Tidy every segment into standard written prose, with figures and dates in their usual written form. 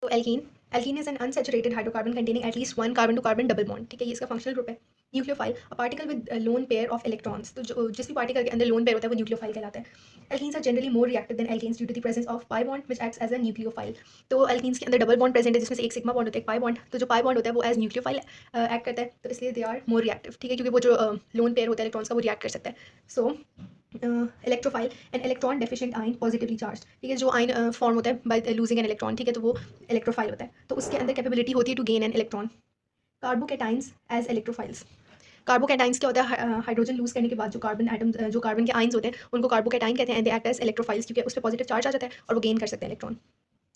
तो alkene is an unsaturated hydrocarbon containing at least one carbon to carbon double bond, ठीक है, ये इसका फंक्शनल ग्रुप है। Nucleophile, a particle with lone pair of electrons, तो जो जिस भी पार्टिकल के अंदर लोन पेयर होता है वो न्यूक्लियोफाइल कहलाता है। Alkenes are generally more reactive than alkanes due to the presence of pi bond which acts as a nucleophile. तो एल्कीन्स के अंदर डबल बॉन्ड प्रेजेंट है जिसमें से एक सिग्मा बॉन्ड होता है, एक पाई बॉन्ड, तो जो पाई बॉन्ड होता है वो एज न्यूक्लियोफाइल एक्ट करता है, तो इसलिए दे आर मोर रिएक्टिव, ठीक है, क्योंकि वो जो लोन पेयर होता है इलेक्ट्रॉन्स का वो रिएक्ट कर सकता है। सो इलेक्ट्रोफाइल एन इलेक्ट्रॉन डेफिशिएंट आइन पॉजिटिवली चार्ज, ठीक है, जो आइन फॉर्म होता है बाय लूजिंग एन इलेक्ट्रॉन, ठीक है, तो वो इलेक्ट्रोफाइल होता है, तो उसके अंदर कैपेबिलिटी होती है to gain an electron. Carbocations as electrophiles, carbocations क्या होता है, हाइड्रोजन लूज करने के बाद जो कार्बन एटम जो कार्बन के आइंस होते हैं उनको कार्बोकेटाइन कहते हैं, and they act as electrophiles, क्योंकि उस पर पॉजिटिव चार्ज आ जाता है और वो गेन कर सकते हैं इलेक्ट्रॉन।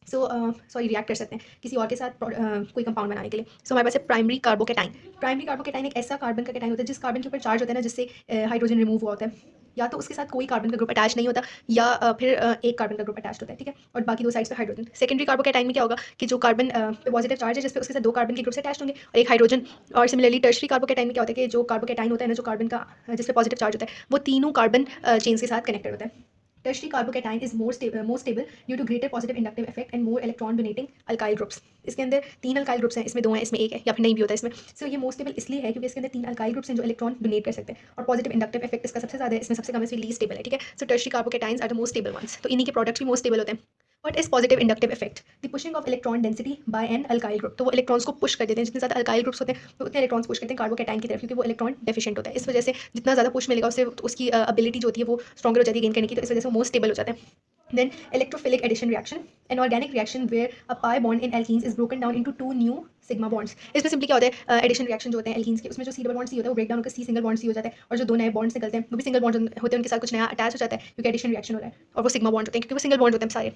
सॉरी रिएक्ट कर सकते हैं किसी और के साथ कोई कंपाउंड बनाने के लिए। सो हमारे पास है प्राइमरी कार्बोकेटाइन। प्राइमरी कार्बोकेटाइन एक ऐसा कार्बन का कैटाइन होता है जिस कार्बन के ऊपर चार्ज होता है ना, जिससे हाइड्रोजन रिमूव हुआ होता है, या तो उसके साथ कोई कार्बन का ग्रुप अटैच नहीं होता, या फिर एक कार्बन का ग्रुप अटैच होता है, ठीक है, और बाकी दो साइड्स पे हाइड्रोजन। सेकेंडरी कार्बोकेटाइन में क्या होगा कि जो कार्बन पे पॉजिटिव चार्ज है जिस पे उसके साथ दो कार्बन के ग्रुप से अटैच होंगे और एक हाइड्रोजन। और सिमिलरली टर्शरी कार्बोकेटाइन में क्या होता है कि जो कार्बोकेटाइन होता है ना, जो कार्बन का जिस पे पॉजिटिव चार्ज होता है वो तीनों कार्बन चेन्स के साथ कनेक्टेड होता है। Tertiary carbocation is more stable due to greater positive inductive effect and more electron donating alkyl groups। इसके अंदर तीन अल्काइल ग्रुप्स हैं, इसमें दो हैं, इसमें एक है, या फिर नहीं भी होता है इसमें। सो ये मोस्ट स्टेबल इसलिए है क्योंकि इसके अंदर तीन अल्काइल ग्रुप्स हैं जो इलेक्ट्रॉन डोनेट कर सकते हैं, और पॉजिटिव इंडक्टिव इफेक्ट इसका सबसे ज़्यादा है, इसमें सबसे कम है, इसमें लीस्ट स्टेबल है, ठीक है। So tertiary carbocations are the most stable ones, तो इन्हीं के प्रोडक्ट्स भी मोस्ट स्टेबल होते हैं। What is positive inductive effect? The pushing of electron density by an alkyl group, तो वो इलेक्ट्रॉन्स को पुश कर देते हैं, जितने ज़्यादा अल्काइल ग्रुप्स होते हैं तो उतने इलेक्ट्रॉन्स पुश करते हैं कार्बोकेटाइन की तरफ, क्योंकि वो इलेक्ट्रॉन डेफिशिएंट होता है। इस वजह से जितना ज़्यादा पुश मिलेगा उससे उसकी एबिलिटी जो होती है वो स्ट्रॉगर हो जाती है गेन करने की, तो इस वजह से वो मोस्ट स्टेबल हो जाता है। Then electrophilic addition reaction, an organic reaction where a pi bond in alkenes is broken down into two new sigma bonds। इसमें सिंपली क्या होता है, एडिशन रिएक्शन जो होते हैं एल्कीन्स के, उसमें जो सी डबल बॉन्ड सी होता है वो ब्रेक डाउन होकर सी सिंगल बॉन्ड सी हो जाता है, और जो दो नए बॉन्ड्स निकलते हैं वो भी सिंगल बॉन्ड होते हैं, उनके साथ कुछ नया अटैच हो जाता है क्योंकि एडिशन रिएक्शन हो रहा है, और वो सिग्मा बॉन्ड होते हैं क्योंकि वो सिंगल बॉन्ड होते हैं सारे।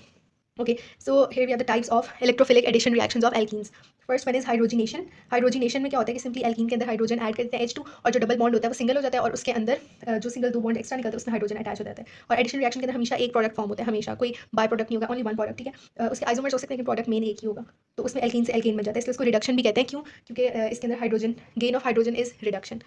Okay, so here we are the types of electrophilic addition reactions of alkenes. First one is hydrogenation। Hydrogenation में क्या होता है कि सिंपली एल्कीन के अंदर हाइड्रोजन ऐड कर देते हैं H2, और जो डबल बॉन्ड होता है वो सिंगल हो जाता है, और उसके अंदर जो सिंगल दो बॉन्ड एक्स्ट्रा निकलता है उसमें हाइड्रोजन अटैच हो जाता है। और एडिशन रिएक्शन के अंदर हमेशा एक प्रोडक्ट फॉर्म होता है, हमेशा कोई बाय प्रोडक्ट नहीं होगा, ओनली वन प्रोडक्ट, ठीक है। उसके आइसोमर्स हो सकते हैं लेकिन प्रोडक्ट मेन एक ही होगा, तो उसमें एल्कीन से एल्केन बन जाता है, इसलिए उसको रिडक्शन भी कहते हैं। क्यों? क्योंकि इसके अंदर hydrogen gain of hydrogen is reduction.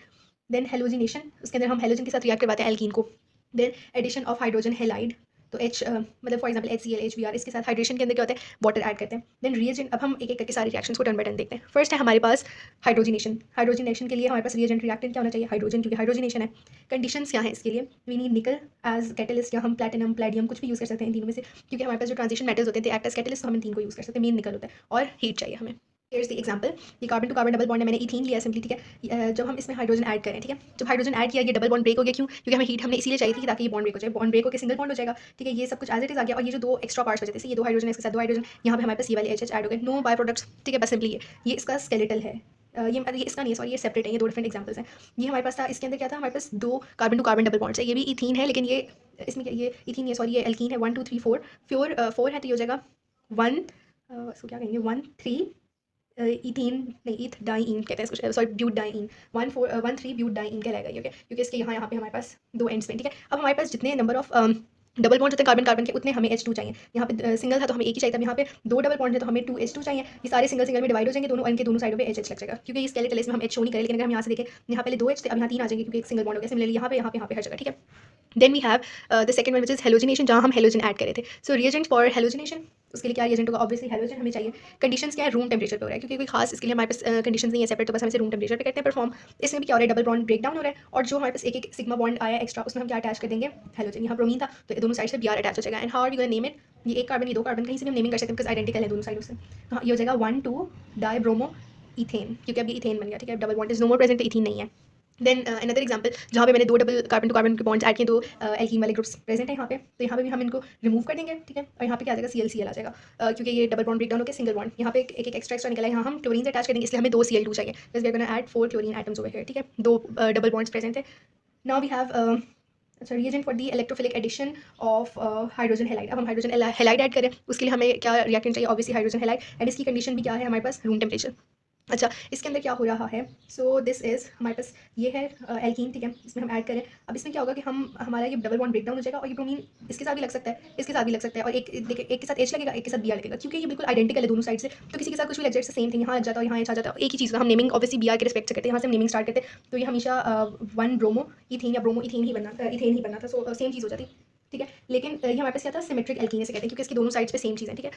Then halogenation, उसके अंदर हम हेलोजन के साथ रिएक्ट करवाते हैं एल्कीन को। Then addition of hydrogen halide, तो मतलब फॉर एग्जांपल HCl HBr, इसके साथ हाइड्रेशन के अंदर क्या होता है वाटर ऐड करते हैं। देन रिएजेंट, अब हम एक एक करके सारे रिएक्शंस को टर्न बाय टर्न देखते हैं। फर्स्ट है हमारे पास हाइड्रोजिनेशन। हाइड्रोजिनेशन के लिए हमारे पास रिएजेंट रिएक्टेंट क्या होना चाहिए? हाइड्रोजन, क्योंकि हाइड्रोजिनेशन है। कंडीशंस क्या है इसके लिए? वी नीड निकल एज कैटलिस्ट, या हम प्लैटिनम प्लेडियम कुछ भी यूज़ कर सकते हैं इन तीनों में से, क्योंकि हमारे पास जो ट्रांजिशन मेटल्स होते हैं दे एक्ट एज कैटलिस्ट, तो हम इन तीन को यूज़ कर सकते हैं। मेन निकल होता है, और हीट चाहिए हमें। हेयर्स द एग्जांपल, ये carbon to carbon double bond है, मैंने इथीन लिया सिंपली, ठीक है। जब हम इसमें हाइड्रोजन ऐड करें, ठीक है, जब हाइड्रोजन ऐड किया ये डबल बॉन्ड ब्रेक हो गया, क्यों? क्योंकि हमें हीट हमने इसीलिए चाहिए थी ताकि ये बॉन्ड ब्रेक हो जाए, बॉन्ड ब्रेक होकर सिंगल बॉन्ड हो जाएगा, ठीक है, ये सब कुछ एज इट इज आ गया। और ये जो दो एक्स्ट्रा पार्ट्स बचे थे, ये दो हाइड्रोजन इसके साथ दो हाइड्रोजन, यहाँ पे हमारे पास ये वाले एच ऐड हो गए, नो बाय प्रोडक्ट्स, ठीक है, बस सिंपली ये इसका स्केलेटल है। ये इसका नहीं है, सॉरी, ये सेपरेट है, ये दो डिफरेंट एग्जांपल्स हैं। ये हमारे पास था, इसके अंदर क्या था, हमारे पास दो carbon to carbon double bonds है, ये भी इथीन है, लेकिन ये इसमें ये इथीन है, सॉरी, ये एल्कीन है, 1 2 3 4 फोर है, तो ये हो जाएगा 1, इसको क्या कहेंगे, 1 3 इथीन नहीं, ईथ डाइइन कहते हैं इसको, sorry butadiene, 1 3 butadiene कहलाएगा ये, क्योंकि इसके यहाँ पे हमारे पास दो एंड्स में, ठीक है। अब हमारे पास जितने नंबर ऑफ डबल बॉन्ड होते हैं कार्बन कार्बन के, उतने हमें H2 चाहिए। यहाँ पे सिंगल था तो हमें एक ही चाहिए था, यहाँ पे दो डबल बॉन्ड है तो हमें 2H2 चाहिए। ये सारे सिंगल सिंगल में डिवाइड हो जाएंगे दोनों, इनके दोनों साइडों पे H लग जाएगा, क्योंकि ये स्केलेटल इसमें हम H शो नहीं करें, लेकिन अगर हम यहाँ से देखें, यहाँ पहले 2H थे, अब यहाँ 3 आ जाएंगे क्योंकि एक सिंगल बॉन्ड हो गया। सिमिलरली यहाँ पे हर जगह, ठीक है। Then we have the second one which is halogenation, जहाँ हम हेलोजन ऐड करे थे। सो रिएजेंट फॉर हेलोजिनेशन, उसके लिए क्या रिएजेंट होगा? ऑब्वियसली हेलोजन हमें चाहिए। कंडीशंस क्या है? रूम टेम्परेचर पे हो रहा है, क्योंकि कोई खास इसके लिए हमारे पास कंडीशंस नहीं है सेपरेट, तो बस हम इसे रूम टेम्परेचर पे करते हैं परफॉर्म। इसमें भी क्या हो रहा है? डबल बॉन्ड ब्रेक डाउन हो रहा है, और जो हमारे पास एक एक सिग्मा बॉन्ड आया एक्स्ट्रा, उसमें हम क्या अटैच कर देंगे? हेलोजन। यहाँ ब्रोमीन था तो दोनों साइड से Br अटैच हो जाएगा। And how are we gonna name it? ये एक कार्बन, ये दो कार्बन, कहीं से भी हम नेमिंग कर सकते हैं बिकॉज आइडेंटिकल है दोनों साइडों से। हाँ, ये हो जाएगा 1 2 डाई ब्रोमो इथेन, क्योंकि अब ये इथेन बन गया, ठीक है, double bond is no more present, ethene नहीं है। देन अनदर एग्जांपल, जहाँ पे मैंने दो डबल कार्बन टू कार्बन के बॉन्ड्स ऐड किए, दो एल्कीन वाले ग्रुप्स प्रेजेंट है यहाँ पे, तो यहाँ पे भी हम इनको रिमूव कर देंगे, ठीक है। और यहाँ पे क्या आ जाएगा? ClCl आ जाएगा, क्योंकि ये डबल बॉन्ड ब्रेक डाउन होकर सिंगल बॉन्ड, यहाँ पे एक एक एक्स्ट्रा निकला है, यहाँ हम क्लोरीन से अटैच करेंगे, इसलिए हमें दो Cl2 चाहिए, बस we are gonna add 4 chlorine atoms over here, ठीक है। दो डबल बॉन्ड्स प्रेजेंट है। नाउ वी हैव अच्छा, reagent for the electrophilic addition of hydrogen halide. अब हम हाइड्रोजन हेलाइड ऐड करें, उसके लिए हमें क्या रिएक्टेंट चाहिए? ऑब्वियसली हाइड्रोजन हेलाइड, एंड इसकी कंडीशन भी क्या है हमारे पास? Room temperature. अच्छा, इसके अंदर क्या हो रहा है? सो दिस इज हमारे पास ये है एल्कीन, ठीक है, इसमें हम ऐड करें। अब इसमें क्या होगा कि हमारा ये डबल बॉन्ड ब्रेक डाउन हो जाएगा, और ये ब्रोमीन इसके साथ भी लग सकता है, इसके साथ भी लग सकता है, और एक देखिए, एक के साथ H लगेगा, एक के साथ Br लगेगा, क्योंकि ये बिल्कुल आइडेंटिकल है दोनों साइड से, तो किसी के साथ कुछ भी लग जाए सेम थिंग, यहाँ आ जाता है, यहाँ H आ जाता है, एक ही चीज़ का हम नेमिंग ऑब्वियसली Br के रिस्पेक्ट से करते हैं, यहाँ से हम नेमिंग स्टार्ट करते हैं, तो ये हमेशा 1 ब्रोमो इथीन या ब्रोमो इथीन ही बनना था, सो सेम चीज़ हो जाती, ठीक है। लेकिन ये हमारे पास क्या था? सिमेट्रिक एल्कीन से कहते हैं, क्योंकि इसकी दोनों साइड्स पे सेम चीज़ है, ठीक है।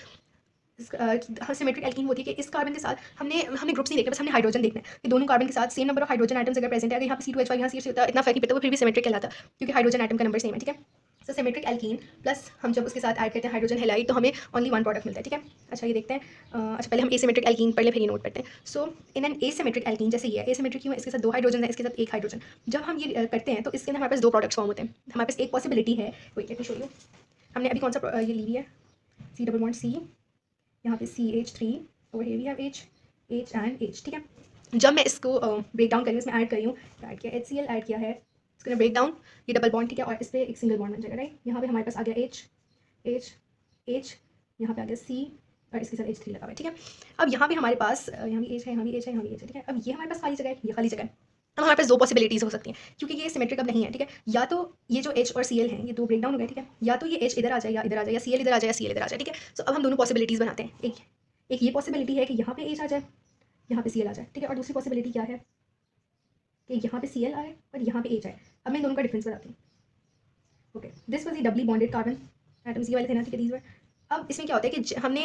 सिमेट्रिक एल्कीन होती है कि इस कार्बन के साथ हमने ग्रुप्स नहीं देखने, बस हमने हाइड्रोजन देखना है कि दोनों कार्बन के साथ same number of hydrogen items अगर प्रेजेंट है, अगर यहाँ पे C2H5 यहाँ C होता, इतना फर्क नहीं पड़ता, वो फिर भी सिमेट्रिक कहलाता क्योंकि हाइड्रोजन आइटम का नंबर सेम है, ठीक है। सो सिमेट्रिक एल्कीन प्लस हम जब उसके साथ ऐड करते हैं हाइड्रोजन हेलाइड तो हमें ओनली वन प्रोडक्ट मिलता है, ठीक है। अच्छा ये देखते हैं, अच्छा पहले हम एसिमेट्रिक एल्कीन पहले फिर ये नोट करते हैं। सो इन एन एसिमेट्रिक एल्कीन, जैसे ये एसिमेट्रिक क्यों है, इसके साथ दो हाइड्रोजन है, इसके साथ एक हाइड्रोजन, जब हम ये करते हैं तो इसके अंदर हमारे पास दो प्रोडक्ट्स फॉर्म होते हैं। हमारे पास एक पॉसिबिलिटी है, wait let me show you, हमने अभी कौन सा ये ली हुई है, C डबल बॉन्ड C, यहाँ पे CH3, over here we have H and H, ठीक है। जब मैं इसको ब्रेक डाउन करी, इसमें ऐड करी हूँ, ऐड किया HCl, ऐड किया है, इसको ब्रेक डाउन, ये डबल बॉन्ड, ठीक है, और इस पर एक सिंगल बॉन्ड बन जाएगा, राइट। यहाँ पे हमारे पास आ गया H, यहाँ पे आ गया C और इसके साथ H3 लगा हुआ है, ठीक है। अब यहाँ पे हमारे पास यहाँ भी H है, यहाँ भी H है, यहाँ भी H है, ठीक है। अब ये हमारे पास खाली जगह है, ये खाली जगह है। अब हमारे पास दो पॉसिबिलिटीज़ हो सकती हैं क्योंकि ये सिमेट्रिक अब नहीं है, ठीक है। या तो ये जो H और Cl हैं ये दो ब्रेक डाउन हो गए, ठीक है, या तो ये H इधर आ जाए या इधर आ जाए, या Cl इधर आ जाए या Cl इधर आ जाए, ठीक है। सो अब हम दोनों पॉसिबिलिटीज़ बनाते हैं। एक ये पॉसिबिलिटी है कि यहाँ पे H आ जाए, यहाँ पे Cl आ जाए, ठीक है। और दूसरी पॉसिबिलिटी क्या है कि यहाँ पे Cl आए और यहाँ पे H आए। अब मैं दोनों का डिफरेंस बताती हूँ। Okay, this was the Dabali bonded carbon atoms, ये वाले थे ना, ठीक है, दीज वर। अब इसमें क्या होता है कि हमने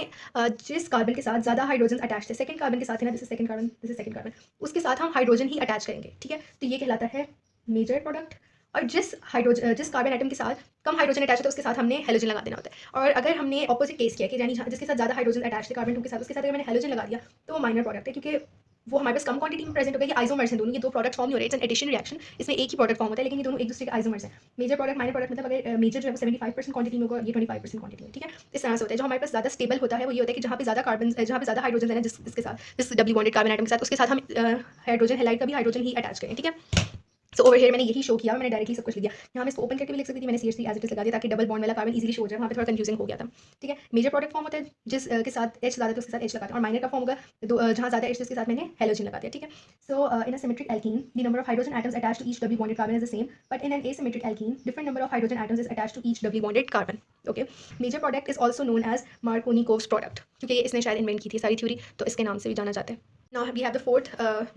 जिस कार्बन के साथ ज़्यादा हाइड्रोजन अटैच थे, सेकंड कार्बन के साथ है ना, this is second carbon, this is second carbon, उसके साथ हम हाइड्रोजन ही अटैच करेंगे, ठीक है। तो ये कहलाता है मेजर प्रोडक्ट। और जिस कार्बन आइटम के साथ कम हाइड्रोजन अटैच होता है उसके साथ हमने हेलोजन लगा देना होता है। और अगर हमने ऑपोजिट केस किया कि यानी जिसके साथ ज़्यादा हाइड्रोजन अटैच थे कार्बन 2 के साथ, उसके साथ अगर मैंने हेलोजन लगा दिया तो वो माइनर प्रोडक्ट है क्योंकि वो हमारे पास कम क्वांटिटी में प्रेजेंट हो गया। ये आइसोमर्स हैं दोनों, ये दो प्रोडक्ट फॉर्म नहीं हो रहे, इट्स एन एडिशन रिएक्शन, इसमें एक ही प्रोडक्ट फॉर्म होता है लेकिन ये दोनों एक दूसरे के आइसोमर्स हैं। मेजर प्रोडक्ट माइनर प्रोडक्ट मतलब अगर मेजर जो है वो 75% क्वांटिटी में होगा, ये 25% क्वांटिटी में, ठीक है। इस तरह से होता है। जो हमारे पास ज़्यादा स्टेबल होता है वो ये होता है कि जहाँ पे ज़्यादा कार्बन, जहाँ पे ज़्यादा हाइड्रोजन है जिसके साथ, जिस डबली बॉन्डेड कार्बन आइटम के साथ, उसके साथ हम हाइड्रोजन हेलाइड का भी हाइड्रोजन ही अटैच करें, ठीक है। सो ओवर हियर मैंने यही शो किया, मैंने डायरेक्टली सब कुछ लिख दिया। यहाँ मैं इसको ओपन करके भी लिख सकती थी, मैंने CH3 एज इट इज लगा दिया ताकि डबल बॉन्ड वाला कार्बन इजीली शो हो जाए, वहाँ पे थोड़ा कंफ्यूजिंग हो गया था, ठीक है। मेजर प्रोडक्ट फॉर्म होता है जिस के साथ H ज़्यादा तो उसके साथ H लगाते हैं, और माइनर का फॉर्म होगा जहाँ ज़्यादा H उसके साथ मैंने हेलोजन लगा दिया, ठीक है। So in a symmetric alkene the number of hydrogen atoms attached to each doubly bonded carbon is the same, but in an asymmetric alkene different number of hydrogen atoms is attached to each doubly bonded carbon, okay. Major product is also known as Markovnikov's product, क्योंकि इसने शायद invent की थी सारी theory, तो इसके नाम से भी जाना जाता है। Now we have the fourth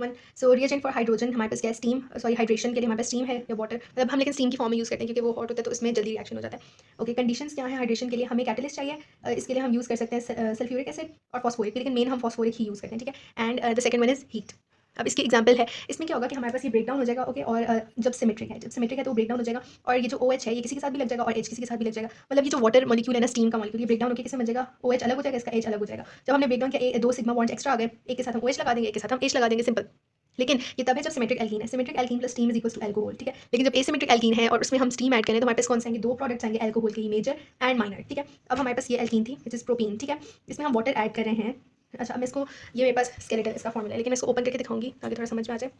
one. So reagent for hydrogen हमारे पास क्या है, स्टीम, सॉरी हाइड्रेशन के लिए हमारे पास स्टीम है या वाटर, मतलब हम लेकिन स्टीम की फॉर्म में यूज़ करते हैं क्योंकि वो हॉट होता है तो इसमें जल्दी रिएक्शन हो जाता है। ओके, कंडीशंस क्या है हाइड्रेशन के लिए, हमें कैटलिस्ट चाहिए, इसके लिए हम यूज़ कर सकते हैं सल्फ्यूरिक एसिड और फॉस्फोरिक, लेकिन मेन हम फॉस्फोरिक ही यूज़ करते हैं, ठीक है। And the second one is heat. अब इसकी एग्जांपल है, इसमें क्या होगा कि हमारे पास ये ब्रेक डाउन हो जाएगा, ओके। और जब सिमेट्रिक है तो ब्रेक डाउन हो जाएगा, और ये जो OH है ये किसी के साथ भी लग जाएगा और H किसी के साथ भी लग जाएगा। मतलब ये जो वाटर मॉलिक्यूल है ना, स्टीम का मॉलिक्यूल, ये ब्रेक डाउन होकर किसमें बन जाएगा, OH अलग हो जाएगा, इसका H अलग हो जाएगा। जब हमने ब्रेक डाउन किया, दो सिग्मा बॉन्ड्स एक्स्ट्रा आ गए, एक के साथ हम OH लगा देंगे, एक के साथ हम H लगा देंगे, सिंपल। लेकिन ये तब है जब सिमेट्रिक एल्कीन है। Symmetric alkene plus steam is equal to alcohol, ठीक है। लेकिन जब एसिमेट्रिक एल्कीन है और उसमें हम स्टीम ऐड करें तो हमारे पास कौन से आएंगे, दो प्रोडक्ट्स आएंगे एल्कोहल के, मेजर एंड माइनर, ठीक है। अब हमारे पास ये एल्कीन थी विच इज प्रोपीन, ठीक है। इसमें हम वाटर ऐड कर रहे हैं। अच्छा, मैं इसको, ये मेरे पास स्केलेटल इसका फॉर्मूला है, लेकिन मैं इसको ओपन करके दिखाऊंगी ताकि थोड़ा समझ में आ जाए।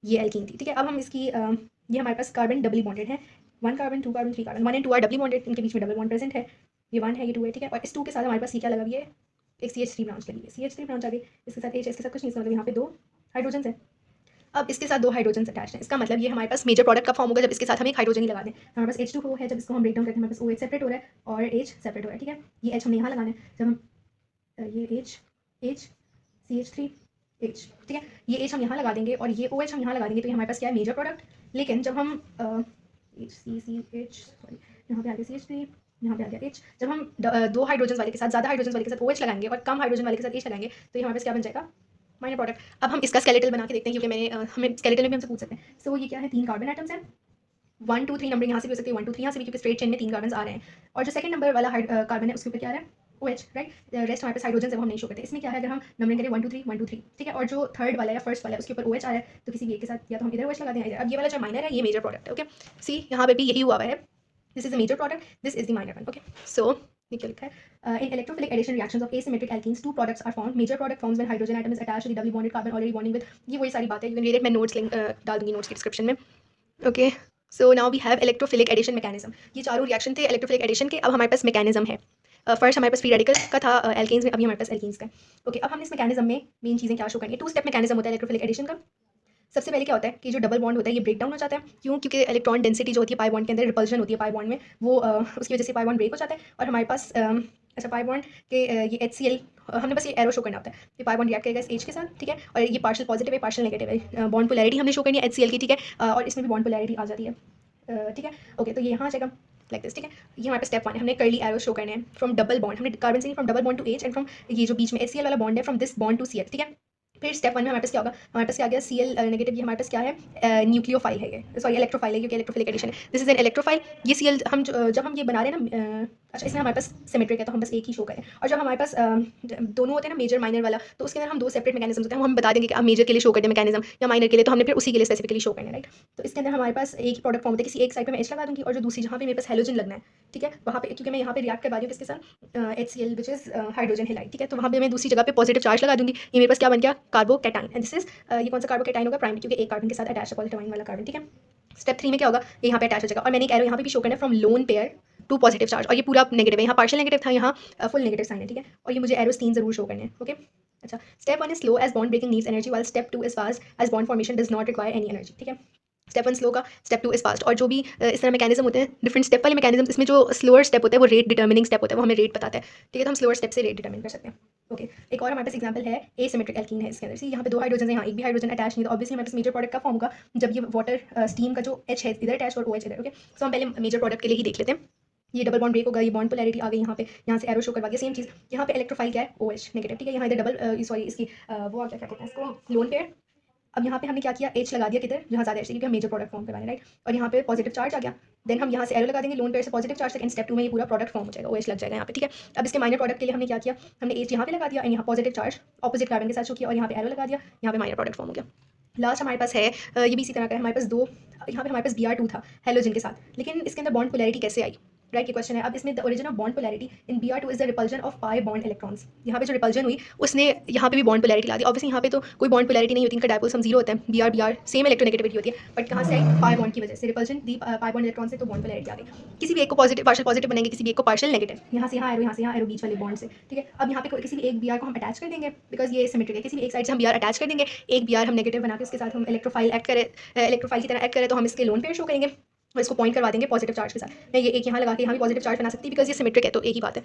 ये एल्कीन थी, ठीक है। अब हम इसकी ये हमारे पास कार्बन डबली बॉन्डेड है, 1 carbon 2 carbon 3 carbon, 1 and 2 are doubly bonded, इनके बीच में डबल बॉन्ड प्रेजेंट है, ये 1 है ये 2 है, ठीक है। और इस 2 के साथ हमारे पास ये क्या लगा हुई है, एक CH3 ब्रांच लगी है, CH3 ब्रांच आ गई, इसके साथ H, इसके साथ कुछ नहीं, मतलब यहाँ पे दो हाइड्रोजन है। अब इसके साथ दो हाइड्रोजन अटैच हैं, इसका मतलब ये हमारे पास मेजर प्रोडक्ट का फॉर्म होगा जब इसके साथ हम एक हाइड्रोजन ही लगा दें। हमारे पास H2O है, जब इसको हम ब्रेक डाउन करते हैं हमारे पास OH सेपरेट हो रहा है और H सेपरेट हो रहा है, ठीक है। ये H हमने यहाँ लगाना है, जब हम ये H CH3 H, ठीक है, ये H हम यहाँ लगा देंगे और ये OH हम यहाँ लगा देंगे, तो ये हमारे पास क्या है, मेजर प्रोडक्ट। लेकिन जब हम HCCH, सॉरी यहाँ पे आ गया CH3, यहाँ पे आ गया H, जब हम दो हाइड्रोजन वाले के साथ, ज़्यादा हाइड्रोजन वाले के साथ OH लगाएंगे और कम हाइड्रोजन वाले के साथ H लगाएंगे, तो ये हमारे पास क्या बन जाएगा, माइनर प्रोडक्ट। अब हम इसका स्केलेटल बना के देखते हैं क्योंकि मैंने हमें स्केलेटल में भी हमसे पूछ सकते हैं। सो ये क्या है, 3 कार्बन एटम्स हैं, 1 2 3 नंबर यहाँ से भी हो सकती है, 1 2 3 यहाँ से भी, क्योंकि स्ट्रेट चेन में 3 कार्बन आ रहे हैं। और जो सेकंड नंबर वाला कार्बन है उसके ऊपर क्या आ रहा है, OH, राइट। रेस्ट हमारे पास हाइड्रोजन से वो हम नहीं शो करते। इसमें क्या है, अगर हम नंबरिंग करें 1 2 3 1 2 3, ठीक है। और जो थर्ड वाला या फर्स्ट वाला है उसके ऊपर OH आ रहा है, तो किसी भी एक के साथ या तो हम इधर OH लगा दें इधर। अब ये वाला जो माइनर है ये मेजर प्रोडक्ट है, ओके। सी यहाँ पे भी यही हुआ है, this is the major product, this is the minor one, okay. So क्या लिखा है, in electrophilic addition reactions of asymmetric alkenes two products are formed. Major product forms when hydrogen atom is attached to the doubly bonded carbon already bonding with, ये वही सारी बात है, you can read it, मैं notes link डाल दूंगी notes की description में, okay. So now we have electrophilic addition mechanism. ये चारों रिएक्शन थे इलेक्ट्रोफिलिक एडिशन के। अब हमारे पास मैकेनिज्म है। फर्स्ट हमारे पास फ्री रेडिकल का था एल्केन्स में, अभी हमारे पास एल्कीन्स का, ओके। अब हमने इस मैकेनिज्म में मेन चीज़ें क्या शो करनी है, 2 स्टेप मैकेनिज्म होता है इलेक्ट्रोफिलिक एडिशन का। सबसे पहले क्या होता है कि जो डबल बॉन्ड होता है ये ब्रेक डाउन हो जाता है, क्यों, क्योंकि इलेक्ट्रॉन डेंसिटी जो होती है पाई बॉन्ड के अंदर, रिपल्शन होती है पाई बॉन्ड में, वो उसकी वजह से पाई बॉन्ड ब्रेक हो जाता है। और हमारे पास अच्छा पाई बॉन्ड के ये HCl, हमने बस ये एरो शो करना होता है, ये पाई बॉन्ड रिएक्ट करेगा इस H के साथ, ठीक है। और ये पार्शियल पॉजिटिव है पार्शियल नेगेटिव है, बॉन्ड पोलैरिटी हमने शो करनी है HCl की, ठीक है। और इसमें भी बॉन्ड पोलैरिटी आ जाती है, ठीक है, ओके। तो ये यहाँ आ जाएगा। लाइक दिस, ठीक है। ये हमारे पास स्टेप 1 है, हमने कर्ली एरो शो करने हैं फ्रॉम डबल बॉन्ड, हमने कार्बन से from double bond to H and from ये जो बीच में HCl वाला बॉन्ड है from this bond to Cl, ठीक है। फिर स्टेप 1 में हमारे पास क्या होगा, हमारे पास क्या आ गया Cl नेगेटिव, ये हमारे पास क्या है, न्यूक्लियोफाइल है, ये सॉरी इलेक्ट्रोफाइल है, क्योंकि इलेक्ट्रोफिलिक एडिशन है, दिस इज एन इलेक्ट्रोफाइल। ये Cl हम जब हम ये बना रहे हैं ना, अच्छा इसमें हमारे पास सिमेट्रिक है तो हम बस एक ही शो करें, और जब हमारे पास दोनों होते हैं ना मेजर माइनर वाला, तो उसके अंदर हम दो सेपरेट मैकेनिज्म होते हैं, हम बता देंगे कि आप मेजर के लिए शो करते हैं मैकेनिज्म या माइनर के लिए, तो हमने फिर उसी के लिए स्पेसिफिकली शो करना है, राइट। तो इसके अंदर हमारे पास एक ही प्रोडक्ट फॉर्म होता है, किसी एक साइड पे मैं H लगा दूंगी और जो दूसरी जहाँ पे मेरे पास हेलोजन लगना है, ठीक है, वहाँ पे क्योंकि मैं यहाँ पे रिएक्ट करवा रही हूँ किसके साथ, HCl which is hydrogen halide, ठीक है, तो वहाँ पे मैं दूसरी जगह पे पॉजिटिव चार्ज लगा दूंगी, ये मेरे पास क्या बन गया, कार्बोकैटाइन, एंड दिस इज ये कौन सा कार्बोकैटाइन होगा, प्राइमरी, क्योंकि एक कार्बन के साथ अटैच है पॉजिटिव वाला कार्बन, ठीक है। स्टेप 3 में क्या होगा, ये यहाँ पे अटैच हो जाएगा, और मैंने एक एरो यहाँ पे भी शो करना है from lone pair to positive charge, और ये पूरा नेगेटिव है, यहाँ पार्शियल नेगेटिव था, यहाँ फुल नेगेटिव साइन है, ठीक है, और ये मुझे एरोस 3 जरूर शो करने हैं, ओके। अच्छा, step 1 is slow as bond breaking needs energy, while step 2 is fast as bond formation does not require any energy, ठीक है। स्टेप 1 स्लो का, स्टेप 2 इज फास्ट, और जो भी इस तरह मैकेनिज्म होते हैं डिफरेंट स्टेप वाले मैकेनिज्म, इसमें जो स्लोअर स्टेप होता है वो रेट डिटर्मिनिंग स्टेप होता है, वो हमें रेट बताता है, ठीक है, तो हम स्लोअर स्टेप से रेट डिटर्मिन कर सकते हैं, ओके। एक और हमारे पास एग्जांपल है एसिमेट्रिक एल्कीन है, इसके अंदर सी यहाँ पे दो हाइड्रोजन है, यहाँ एक भी हाइड्रोजन अटैच नहीं, तो ऑब्वियसली हमारे पास मेजर प्रोडक्ट का फॉर्म होगा जब ये वाटर स्टीम का जो H है इधर अटैच और OH इधर, ओके। सो हम पहले मेजर प्रोडक्ट के लिए ही देख लेते हैं, ये डबल बॉन्ड ब्रेक होगा, ये बॉन्ड पोलैरिटी आ गई यहाँ पे, यहाँ से एरो शो करवा दिया, सेम चीज़ यहाँ पे इलेक्ट्रोफाइल क्या है, OH नेगेटिव, ठीक है, यहाँ इधर डबल सॉरी इसकी वो आ क्या कहते हैं इसको, लोन पेयर। अब यहाँ पे हमने क्या किया, H लगा दिया किधर, जहाँ ज़्यादा H, क्योंकि हम मेजर प्रोडक्ट फॉर्म करवाने, राइट, और यहाँ पे पॉजिटिव चार्ज आ गया, देन हम यहाँ से एरो लगा देंगे लोन पेयर से पॉजिटिव चार्ज तक, एंड स्टेप 2 में ये पूरा प्रोडक्ट फॉर्म हो जाएगा, OH लग जाएगा यहाँ पे, ठीक है। अब इसके माइनर प्रोडक्ट के लिए हमने क्या किया, हमने H यहाँ पे लगा दिया, एंड यहाँ पॉजिटिव चार्ज ऑपोजिट कार्बन के साथ शो किया, और यहाँ पे एरो लगा दिया, यहाँ पे माइनर प्रोडक्ट फॉर्म हो गया। लास्ट हमारे पास है ये भी इसी तरह का है, हमारे पास दो, यहाँ पे हमारे पास Br2 था हेलोजन के साथ, लेकिन इसके अंदर बॉन्ड पोलैरिटी कैसे आई, राइट, ये क्वेश्चन है। अब इसमें the origin of bond polarity in Br2 is the repulsion of pi bond electrons, यहाँ पे जो रिपल्जन हुई उसने यहाँ पे भी बॉन्ड पोलैरिटी ला दी, ऑब्वियसली यहाँ पे तो कोई बॉन्ड पोलैरिटी नहीं होती, इनका डायपोल सम जीरो होता है, Br सेम इलेक्ट्रोनेगेटिविटी होती है, बट कहाँ से आई, पाई बॉन्ड की वजह से, रिपल्जन दी पाई बॉन्ड इलेक्ट्रॉन से, तो बॉन्ड पोलैरिटी आ गई। किसी भी एक को पॉजिटिव पार्शियल पॉजिटिव बनाएंगे, किसी भी एक को पार्शियल नेगेटिव, यहाँ से यहाँ एरो, यहाँ से यहाँ एरो बीच वाले बॉन्ड से, ठीक है। अब यहाँ पे किसी भी एक Br को हम अटैच कर देंगे, बिकॉज ये सिमेट्रिक है, किसी भी एक साइड से हम Br अटैच कर देंगे, एक Br हम नेगेटिव बना के उसके साथ हम इलेक्ट्रोफाइल एक्ट करें, इलेक्ट्रोफाइल की तरह एक्ट करें, तो हम इसके लोन पेयर शो करेंगे और इसको पॉइंट करवा देंगे पॉजिटिव चार्ज के साथ। मैं ये एक यहाँ लगा के यहाँ भी पॉजिटिव चार्ज बना सकती बिकॉज ये सिमेट्रिक है, तो एक ही बात है।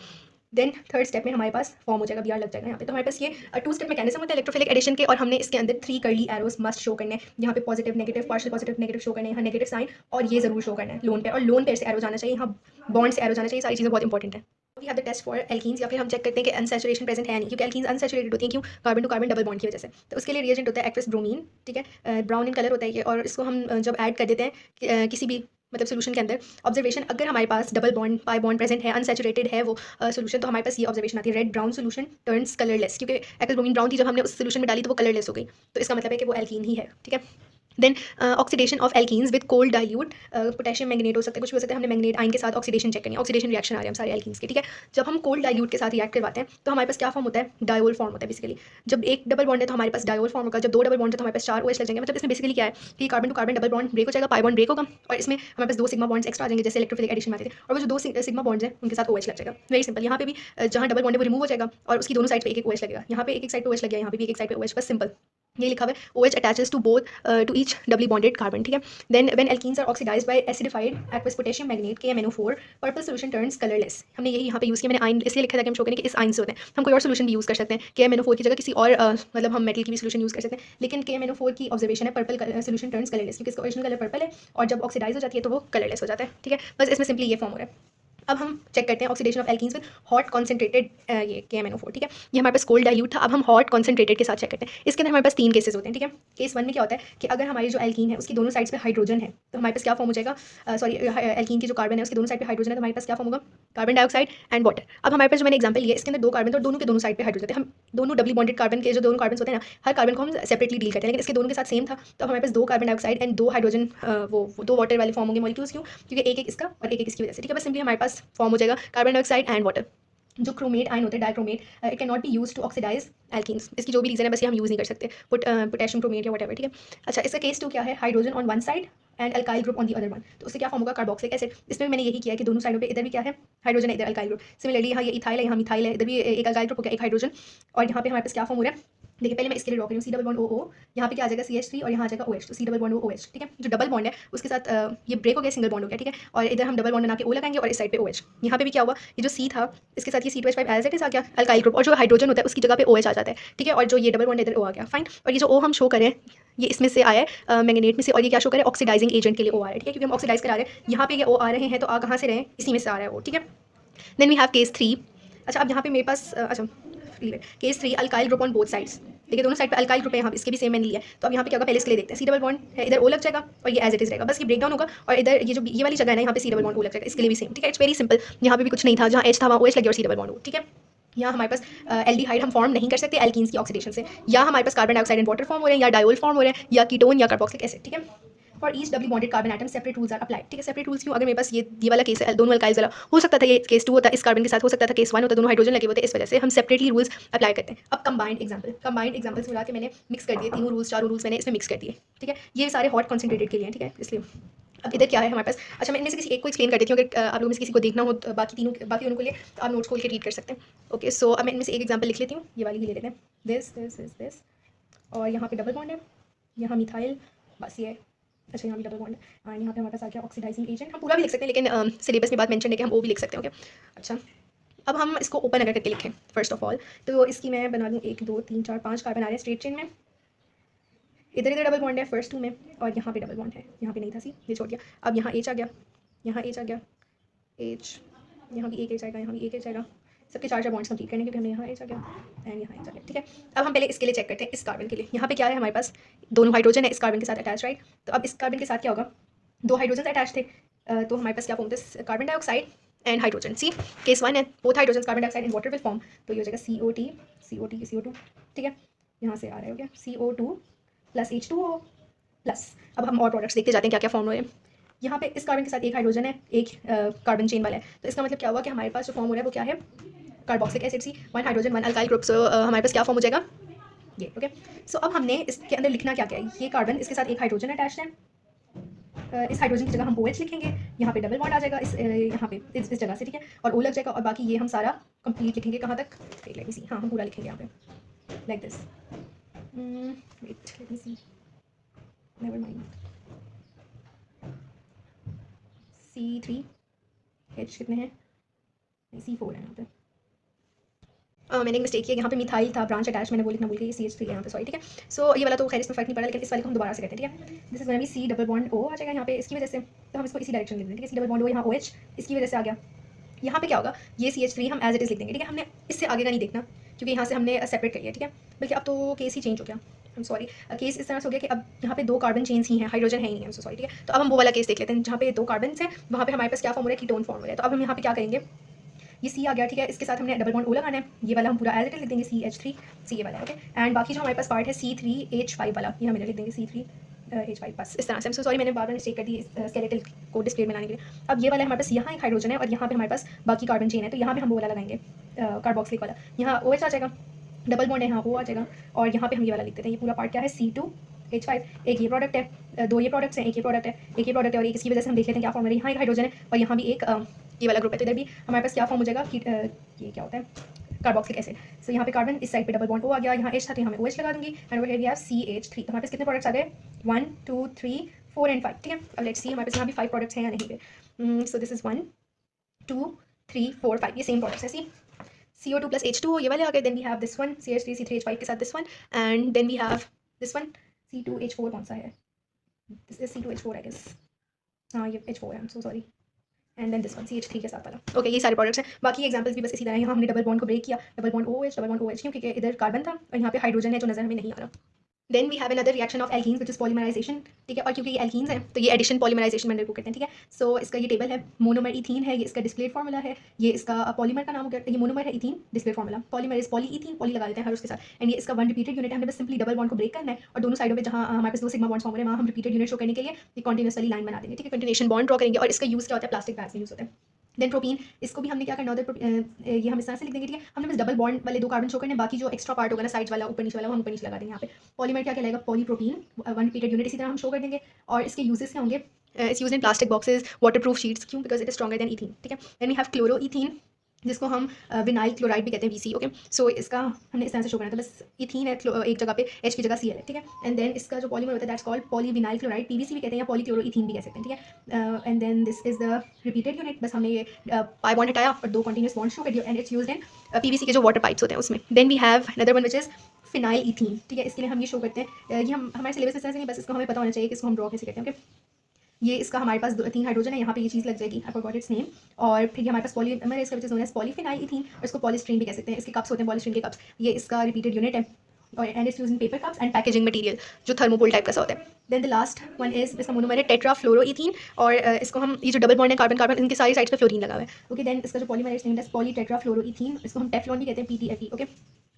देन थर्ड स्टेप में हमारे पास फॉर्म हो जाएगा, Br लग जाएगा यहाँ पे, तो हमारे पास ये 2 स्टेप मैकेनिज्म होता है इलेक्ट्रोफिलिक एडिशन के, और हमने इसके अंदर 3 कर्ली एरोस मस्ट शो करने हैं, यहाँ पे positive negative partial positive negative show करने हैं, यहाँ नेगेटिव साइन, और ये जरूर शो करना है लोन पेयर, और लोन पेयर से एरो जाना चाहिए, यहाँ बॉन्ड से एरो जाना चाहिए, सारी चीज़ें बहुत इंपॉर्टेंट है। We have the test for alkenes, या फिर हम चेक करते हैं कि अनसैचुरेशन प्रेजेंट है नहीं, क्योंकि एल्कीन्स अनसैचुरेटेड होती हैं, क्यों, carbon to carbon double bond की वजह से। तो उसके लिए रिएजेंट होता है एक्वस ब्रोमीन, ठीक है, ब्राउन इन कलर होता है ये, और इसको हम जब ऐड कर देते हैं किसी भी मतलब सोल्यूशन के अंदर, ऑब्जर्वेशन अगर हमारे पास double bond pi bond present है, अनसैचुरेटेड है वो सोल्यूशन, तो हमारे पास ये ऑब्जर्वेशन आती है, red brown solution turns colourless, क्योंकि एक्वस ब्रोमीन ब्राउन थी, जब हमने उस सोल्यूशन में डाली तो वो कलरलेस हो गई, तो इसका मतलब है कि वो एल्कीन ही है, ठीक है। Then oxidation of alkenes with cold dilute, potassium magnet हो सकता है, कुछ भी हो सकता है, हमने मैग्नेट आयन के साथ ऑक्सीडेशन चेक करनी है, ऑक्सीडेशन रिएक्शन आ रहे हैं सारे एल्कीन्स के, ठीक है। जब हम कोल्ड डाइल्यूट के साथ रिएक्ट करवाते हैं तो हमारे पास क्या फॉर्म होता है, डायोल फॉर्म होता है बेसिकली। जब एक डबल बॉन्ड है तो हमारे पास डायोल फॉर्म होगा, जब 2 डबल बॉन्ड है तो हमारे पास 4 OH लग जाएंगे, मतलब इसमें बेसिकली क्या है कि carbon to carbon double bond break हो जाएगा, पाई बॉन्ड ब्रेक होगा, और इसमें हमारे पास 2 सिग्मा बॉन्ड्स एक्स्ट्रा आ जाएंगे, जैसे इलेक्ट्रोफिलिक एडिशन में आते थे, और वो जो 2 सिग्मा बॉन्ड्स हैं उनके साथ OH लग जाएगा, वेरी सिंपल। यहाँ पे भी जहाँ डबल बॉन्ड है वो रिमूव हो जाएगा, और उसकी दोनों साइड पे एक OH लगेगा, यहाँ पे एक साइड पे OH लग गया, यहाँ पे भी एक साइड पे OH, बस सिंपल ये लिखा हुआ है, OH attaches to both to each doubly bonded carbon, ठीक है। Then when alkenes are oxidized by acidified aqueous potassium magnate KMNO4, purple solution turns colorless। हमने यही यहाँ पे यूज़ किया, मैंने आयन इसलिए लिखा था कि हम शो करें कि इस आयन से होते हैं, हम कोई और सोल्यूशन भी यूज़ कर सकते हैं, KMNO4 की जगह किसी और मतलब हम मेटल की भी सोल्यूशन यूज़ कर सकते हैं, लेकिन KMNO4 की ऑब्जर्वेशन है पर्पल सोल्यूशन टर्न्स कलरलेस, क्योंकि इसका ओरिजिनल कलर पर्पल है, और जब ऑक्सीडाइज हो जाती है तो वो कलरलेस हो जाता है, ठीक है। बस इसमें सिंपली ये फॉर्म हो रहा है। अब हम चेक करते हैं oxidation of alkenes with hot concentrated ये KMNO4, ठीक है। ये हमारे पास कोल्ड डाइल्यूट था, अब हम हॉट कॉन्सेंट्रेटेड के साथ चेक करते हैं। इसके अंदर हमारे पास 3 केसेस होते हैं, ठीक है। केस 1 में क्या होता है कि अगर हमारी जो एल्कीन है उसकी दोनों साइड्स पे हाइड्रोजन है, तो हमारे पास क्या फॉर्म हो जाएगा, सॉरी एल्कीन की जो कार्बन है उसकी दोनों साइड पे हाइड्रोजन है, तो हमारे पास क्या फॉर्म होगा, कार्बन डाइऑक्साइड एंड वाटर। अब हमारे पास जो मैंने एग्जाम्पल लिया इसके अंदर 2 कार्बन, तो दोनों के दोनों साइड पे हाइड्रोजन है, हम दोनों डबली बॉन्डेड कार्बन के जो दोनों कार्बन होते हैं ना, हर कार्बन को हम सेपरेटली डील करते हैं, लेकिन इसके दोनों के साथ सेम था, तो हमारे पास 2 कार्बन डाइऑक्साइड एंड 2 हाइड्रोजन वो 2 वाटर वाले फॉर्म होंगे मॉलिक्यूल्स, क्यों, क्योंकि एक इसका और एक इसकी वजह से, ठीक है। बस सिंपली हमारे पास फॉर्म हो जाएगा कार्बन डाइऑक्साइड एंड वाटर। जो क्रोमेट आयन होते हैं dichromate, it can not be use to oxidise alkenes, इसकी जो भी रीजन है बस ये हम यूज़ नहीं कर सकते, पोटेशियम क्रोमेट या व्हाटएवर, ठीक है। अच्छा, इसका केस 2 क्या है, hydrogen on one side and alkyl group on the other one, तो उससे क्या फॉर्म होगा, कार्बोक्सिलिक एसिड। इसमें मैंने यही किया है कि दोनों साइडों पे इधर भी क्या है हाइड्रोजन है, इधर अल्काइल ग्रुप। सिमिलरली यहाँ ये इथाइल है, यहाँ मिथाइल है, इधर भी एक अल्काइल ग्रुप हो गया, एक हाइड्रोजन, और यहाँ पे हमारे पास क्या फॉर्म हो रहा है, देखिए पहले मैं इसके लिए ड्रॉ करी हूँ, सी डबल बॉन्ड ओ ओ, यहाँ पे क्या आ जाएगा CH3 और यहाँ आ जाएगा OH, तो C double bond O OH, ठीक है। जो डबल बॉन्ड है उसके साथ ये ब्रेक हो गया, सिंगल बॉन्ड हो गया, ठीक है। और इधर हम डबल बॉन्ड बना के O लगाएंगे और इस साइड पे OH। यहाँ पे भी क्या हुआ, ये जो C था इसके साथ ये C2H5 एज इट इज आ गया अल्काइल ग्रुप, और जो हाइड्रोजन होता है उसकी जगह पे OH आ जाता है, ठीक है। और जो ये डबल बॉन्ड इधर O आ गया, फाइन। और ये जो O हम शो करें ये इसमें से आया है मैंगनेट में से, और ये क्या शो करे, ऑक्सीडाइजिंग एजेंट के लिए O आ रहा है, ठीक है, क्योंकि हम ऑक्सीडाइज करा रहे हैं। यहाँ पे ये O आ रहे हैं तो आ कहाँ से रहे हैं, इसी में से आ रहा है वो, ठीक है। Then we have case 3। अच्छा अब यहाँ पे मेरे पास अच्छा case 3 alkyl group on both sides, देखिए दोनों साइड पे अल्काइल ग्रुप है, यहाँ इसके भी सेम मैंने लिया है। तो अब यहाँ पे क्या होगा, पहले इसके लिए देखते हैं, सी डबल बॉन्ड है, इधर O लग जाएगा और ये एज इट इज रहेगा, बस ये ब्रेक डाउन होगा। और इधर ये जो ये वाली जगह है ना, यहाँ पे सी डबल बॉन्ड O लग जाएगा, इसके लिए भी सेम, ठीक है। इट्स वेरी सिंपल, यहाँ पे भी कुछ नहीं था, जहाँ H था वहाँ OH लगे और सी डबल बॉन्ड O, ठीक है। यहाँ हमारे पास एल्डिहाइड हम फॉर्म नहीं कर सकते एल्कीन्स की ऑक्सीडेशन से, या हमारे पास carbon dioxide and water form हो रहे हैं, या डायोल फॉर्म हो रहे हैं, या कीटोन या कार्बोक्सिलिक एसिड, ठीक है। For each doubly bonded carbon item separate rules are applied, ठीक है। सेपरेट रूल्स क्यों, अगर मेरे पास ये वाला केस है, दोनों अल्काइल्स वाला, हो सकता था ये केस 2 होता, इस कार्बन के साथ हो सकता था केस 1 होता, दोनों हाइड्रोजन लगे होते, इस वजह से हम सेपरेटली रूल्स अप्लाई करते हैं। अब कंबाइंड एग्जाम्पल्स मिला के मैंने मिक्स कर दिए, तीनों रूल्स चारों रूल्स मैंने इसमें मिक्स कर दिए, ठीक है। ये सारे हॉट कॉन्सेंट्रेटेड के लिए, ठीक है, इसलिए अब इधर क्या है हमारे पास। अच्छा मैं इनमें से किसी एक को एक्सप्लेन कर देती हूँ, अगर आप लोगों में से किसी को देखना हो तो बाकी दोनों के लिए तो आप नोट्स खोल के रीड कर सकते हैं। ओके सो अब मैं इनमें से एक एग्जाम्पल लिख लेती हूँ, ये वाली ही ले लेते हैं, दिस और यहाँ पे डबल बॉन्ड है, यहाँ मिथाइल, बस ये है। अच्छा यहाँ भी डबल बॉन्ड है, यहाँ पे हमारे पास आ गया ऑक्सीडाइजिंग एजेंट, हम पूरा भी लिख सकते हैं लेकिन सिलेबस में बात मेंशन है कि हम वो भी लिख सकते हैं, ओके। अच्छा अब हम इसको ओपन अगर करके लिखें फर्स्ट ऑफ ऑल, तो इसकी मैं बना लूँ 1 2 3 4 5 कार्बन आ रहे हैं स्ट्रेट चेन में, इधर डबल बॉन्ड है फर्स्ट 2 में, और यहाँ पे डबल बॉन्ड है, यहाँ पे नहीं था सी, ये छोड़ दिया। अब यहाँ H आ गया, यहाँ H आ गया, H, यहाँ भी एक H आएगा, यहाँ भी एक H आएगा, सबके 4 बॉन्ड्स कंप्लीट करने, क्योंकि हमने यहाँ H आ गया एंड यहाँ H आ गया, ठीक है। अब हम पहले इसके लिए चेक करते हैं, इस कार्बन के लिए यहाँ पे क्या है, हमारे पास दोनों हाइड्रोजन है इस कार्बन के साथ अटैच, राइट। तो अब इस कार्बन के साथ क्या होगा, 2 हाइड्रोजन अटैच थे, तो हमारे पास क्या फॉर्म होता है, carbon dioxide and hydrogen, see case 1 है, both hydrogen carbon dioxide and water will form, तो ये हो जाएगा CO2, ठीक है। यहाँ से आ रहा है, हो गया CO2 प्लस H2O प्लस। अब हम और प्रोडक्ट्स देखते जाते हैं क्या क्या फॉर्म हो रहे हैं। यहाँ पे इस कार्बन के साथ एक हाइड्रोजन है, एक कार्बन चेन वाला है, तो इसका मतलब क्या हुआ कि हमारे पास जो फॉर्म हो रहा है वो क्या है, carboxylic acid C, 1 hydrogen 1 alkyl group, so हमारे पास क्या फॉर्म हो जाएगा ये, ओके। सो अब हमने इसके अंदर लिखना क्या क्या है, ये कार्बन इसके साथ एक हाइड्रोजन अटैच है, इस हाइड्रोजन की जगह हम OH लिखेंगे, यहाँ पे डबल बॉन्ड आ जाएगा यहाँ पे इस जगह से, ठीक है, और O लग जाएगा, और बाकी ये हम सारा कंप्लीट लिखेंगे, कहाँ तक, लेट मी सी, हाँ हम पूरा लिखेंगे यहाँ पे like this, wait let me see, never mind, C3 H कितने हैं, C4 है यहाँ पे, मैंने एक मिस्टेक किया, यहाँ पे मिथाइल था ब्रांच अटैच, मैंने वो लिखना भूल गई, CH3 है यहाँ पे, सॉरी, ठीक है। सो ये वाला तो खैर इसमें फर्क नहीं पड़ा, लेकिन इस वाले को हम दोबारा से करते हैं, ठीक है। This is gonna be C double bond O आ जाएगा यहाँ पे इसकी वजह से, तो हम इसको इसी डायरेक्शन में लिख देंगे, ठीक है। C डबल बॉन्ड O यहाँ OH इसकी वजह से आ गया, यहाँ पे क्या होगा, ये CH3 हम एज इट इज लिख देंगे, ठीक है। हमने इससे आगे का नहीं देखना, क्योंकि यहाँ से हमने सेपरेट कर लिया, ठीक है। बल्कि अब तो केस ही चेंज हो गया, आई एम सॉरी, केस इस तरह से हो गया कि अब यहाँ पे 2 कार्बन चेन्स ही हैं, हाइड्रोजन है ही नहीं, आई एम सॉरी, ठीक है। तो अब हम वो वाला केस देख लेते हैं जहाँ पे 2 कार्बन हैं, वहाँ पे हमारे पास क्या फॉर्म हो रहा है, कीटोन फॉर्म हो रहा है। तो अब हम यहाँ पे क्या करेंगे, ये C आ गया, ठीक है, इसके साथ हमने डबल बॉन्ड O लगाना है, ये वाला हम पूरा एज इट इज लिख देंगे CH3 C ये वाला, ओके। एंड बाकी जो हमारे पास पार्ट है C3H5 वाला, ये हम लिख देंगे C3H5, बस इस तरह से। I'm so sorry मैंने बार बार मिस्टेक कर दी स्केलेटल को डिस्प्ले में लाने के लिए। अब ये वाला हमारे पास यहाँ एक हाइड्रोजन है और यहाँ पे हमारे पास बाकी कार्बन चेन है, तो यहाँ पे हम वो वाला लगाएंगे कार्बोक्सिलिक वाला, यहाँ OH आ जाएगा, डबल बॉन्ड है यहाँ O आ जाएगा, और यहाँ पे हम ये वाला लिख देते हैं, ये पूरा पार्ट क्या है C2H5, एक ये प्रोडक्ट है, 2 ये प्रोडक्ट्स हैं, एक ये प्रोडक्ट है, एक ये प्रोडक्ट है, और एक इसकी वजह से हम देख लेते हैं क्या फॉर्म है, यहाँ एक हाइड्रोजन है और यहाँ भी एक ये वाला ग्रुप है, तो इधर भी हमारे पास क्या फॉर्म हो जाएगा कि ये क्या होता है, कार्बोक्सिलिक एसिड। सो यहाँ पे कार्बन इस साइड पे डबल बॉन्ड O आ गया, यहाँ H था तो यहाँ मैं OH लगा दूंगी, and over here we have CH3, तो हमारे पास कितने प्रोडक्ट्स आ गए, 1 2 3 4 एंड 5, ठीक है। अब लेट्स सी हमारे पास यहाँ भी 5 प्रोडक्ट्स हैं या नहीं पे, सो दिस इज 1 2 3 4 5, ये सेम प्रोडक्ट्स है, सी CO2 प्लस H2O ये वाले आ गए, then we have this one CH3 C3H5 के साथ this one, and then we have this one C2H4, कौन सा है, this is C2H4 I guess, हाँ ये H4 है, I am so sorry, and then this one CH3 के साथ वाला, ओके। ये सारे प्रोडक्ट्स हैं, बाकी एग्जांपल्स भी बस इसी तरह है। यहाँ हमने डबल बॉन्ड को ब्रेक किया, डबल बॉन्ड OH क्योंकि इधर कार्बन था और यहाँ पे हाइड्रोजन है जो नजर हमें नहीं आ रहा। Then we have another reaction of alkenes which is polymerisation, ठीक है, और क्योंकि ये एल्कीन्स हैं तो ये एडिशन पॉलीमराइजेशन में को कहते हैं, ठीक है। सो इसका ये टेबल है, मोनोमर इथीन है, ये इसका डिस्प्लेड फार्मूला है, ये इसका पॉलीमर का नाम हो गया, ये मोनोमर है, ethene displayed formula, polymer is poly ethene, poly लगा देते हैं हर उसके साथ, एंड ये इसका 1 रिपीटेड यूनिट है, हमने बस सिंपली डबल बॉन्ड को ब्रेक करना है और दोनों साइडों पे जहाँ हमारे पास 2 सिग्मा बॉन्ड्स फॉर्म हो रहे हैं वहाँ हम रिपीटेड यूनिट शो करने के लिए ये कंटिन्यूअसली लाइन बना देंगे, ठीक है, कंटिन्यूएशन बॉन्ड ड्रॉ करेंगे, और इसका यूज़ क्या होता है, प्लास्टिक बैग्स में यूज़ होता है। देन प्रोटीन, इसको भी हमने क्या करना होता है, ये हम इस तरह से लिख देंगे, ठीक है। हमने बस डबल बॉन्ड वाले 2 कार्बन शो करने, बाकी जो एक्स्ट्रा पार्ट होगा ना साइड वाला ऊपर नीचे वाला वो हम ऊपर नीचे लगा देंगे यहाँ पे। पॉलीमर क्या कहलाएगा, पॉलीप्रोटीन, 1 रिपीटेड यूनिट, इसी तरह हम शो कर देंगे। और इसके यूजेस क्या होंगे, it's use in plastic boxes, water proof sheets, क्यों, because it is stronger than ethene, ठीक है। Then we have chloro ethene, जिसको हम विनाइल क्लोराइड भी कहते हैं, VC। ओके, सो इसका हमने इस तरह से शो करना था, बस इथीन है एक जगह पे, H की जगह Cl है, ठीक है। एंड देन इसका जो पॉलीमर होता है that's called polyvinyl chloride, PVC भी कहते हैं या पॉलीक्लोरोइथीन भी कह सकते हैं, ठीक है। And then this is the repeated unit, बस हमने ये पाई बॉन्ड हटाया और 2 कंटिन्यूस बॉन्ड शो कर दिया, and it's used in PVC के जो वाटर पाइप्स होते हैं उसमें। Then we have another one which is phenyl ethene, ठीक है। इसके लिए हम ये शो करते हैं, ये हम हमारे सिलेबस में नहीं, बस इसको हमें पता होना चाहिए कि इसको हम ड्रॉ कैसे करते हैं। ओके, ये इसका हमारे पास 3 हाइड्रोजन है, यहाँ पे ये चीज़ लग जाएगी, आई फॉरगॉट इट्स नेम। और फिर ये हमारे पास पॉलीमर इसका which is known as polyphenyl ethene, और इसको पॉलीस्ट्रीन भी कह सकते हैं। इसके कप्स होते हैं पॉलीस्ट्रीन के कप्स, ये इसका रिपीटेड यूनिट है, और and it's use in paper cups and packaging material, जो थर्मोकोल टाइप का सा होता है। Then the last one is, इसका मोनोमर है टेट्राफ्लोरोइथीन, और इसको हम, ये जो डबल बॉन्ड है कार्बन कार्बन, इनके सारी साइड्स पे फ्लोरीन लगा हुआ है। ओके, देन इसका जो पॉलीमर है नेम्ड एज पॉलीटेट्राफ्लोरोइथीन, इसको हम टेफ्लॉन भी कहते हैं, PTFE। ओके,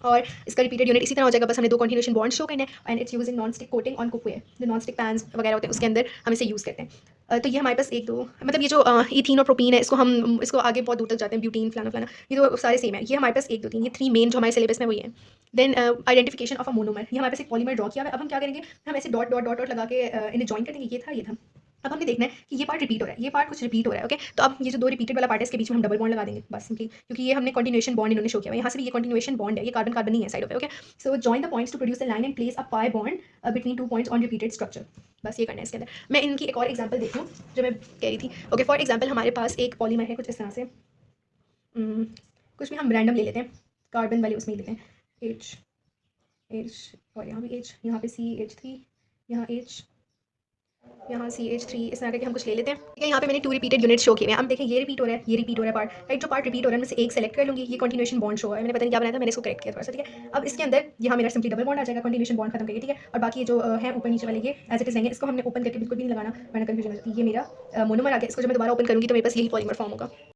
और इसका रिपीटेड यूनिट इसी तरह हो जाएगा, बस हमने 2 कॉन्टिन्यूशन बॉन्ड शो करने हैं, and it's using non stick coating on cookware, जो नॉन स्टिक पैन्स वगैरह होते हैं उसके अंदर हम इसे यूज़ करते हैं। तो ये हमारे पास 1 2, मतलब ये जो इथीन और प्रोपीन है, इसको आगे बहुत दूर तक जाते हैं, ब्यूटीन फलाना फलाना, ये तो सारे सेम है। ये हमारे पास 1 2 3, ये 3 मेन जो हमारे सिलेबस में वही है। Then identification of a monomer, ये हमारे पास एक पॉलीमर ड्रॉ किया हुआ है। अब हम क्या करेंगे, हम ऐसे डॉट डॉट डॉट डॉट लगा के इन्हें जॉइन कर देंगे, ये था। अब हमें देखना है कि ये पार्ट रिपीट हो रहा है, ये पार्ट कुछ रिपीट हो रहा है। ओके, तो अब ये जो 2 रिपीटेड वाला पार्ट है, इसके बीच में हम डबल बॉन्ड लगा देंगे बस सिंपली, क्योंकि ये हमने कंटिन्यूएशन बॉन्ड इन्होंने शो किया है, यहाँ से भी ये कंटिन्यूएशन बॉन्ड है, ये कार्बन कार्बन नहीं है साइड पे। Okay, so join the points to produce the line and place a pi bond between 2 points on repeated structure. बस ये करना है इसके अंदर। मैं इनकी एक और एग्जांपल देखूँ जो मैं कह रही थी। ओके, फॉर एग्जांपल हमारे पास एक पॉलीमर है कुछ इस तरह से, कुछ भी हम रैंडम ले लेते हैं, कार्बन वाले उसमें ही लेते हैं, H और यहाँ भी H, यहाँ पे CH3, यहाँ H, यहाँ CH3, इस तरह करके हम कुछ ले लेते हैं, ठीक है। यहाँ पे मैंने 2 रिपीटेड यूनिट शो किए हैं। अब देखें ये रिपीट हो रहा है, ये रिपीट हो रहा है पार्ट, राइट। जो पार्ट रिपीट हो रहा है मैं से एक सेलेक्ट कर लूँगी, ये कंटिन्यूएशन बॉन्ड शो है, मैंने पता नहीं क्या बनाया था, मैंने इसको करेक्ट किया थोड़ा सा, ठीक है। अब इसके अंदर यहाँ मेरा सिंपली डबल बॉन्ड आ जाएगा, कंटिन्यूएशन बॉन्ड खत्म करके, ठीक है। और बाकी जो है ऊपर नीचे वाले ये एज इट इज रहेंगे, इसको हमने ओपन करके बिल्कुल भी नहीं लगाना, वरना कन्फ्यूजन हो जाती है। ये मेरा मोनोमर आ गया, इसको जब मैं दोबारा ओपन करूँगी तो मेरे पास यही पॉलीमर फॉर्म होगा।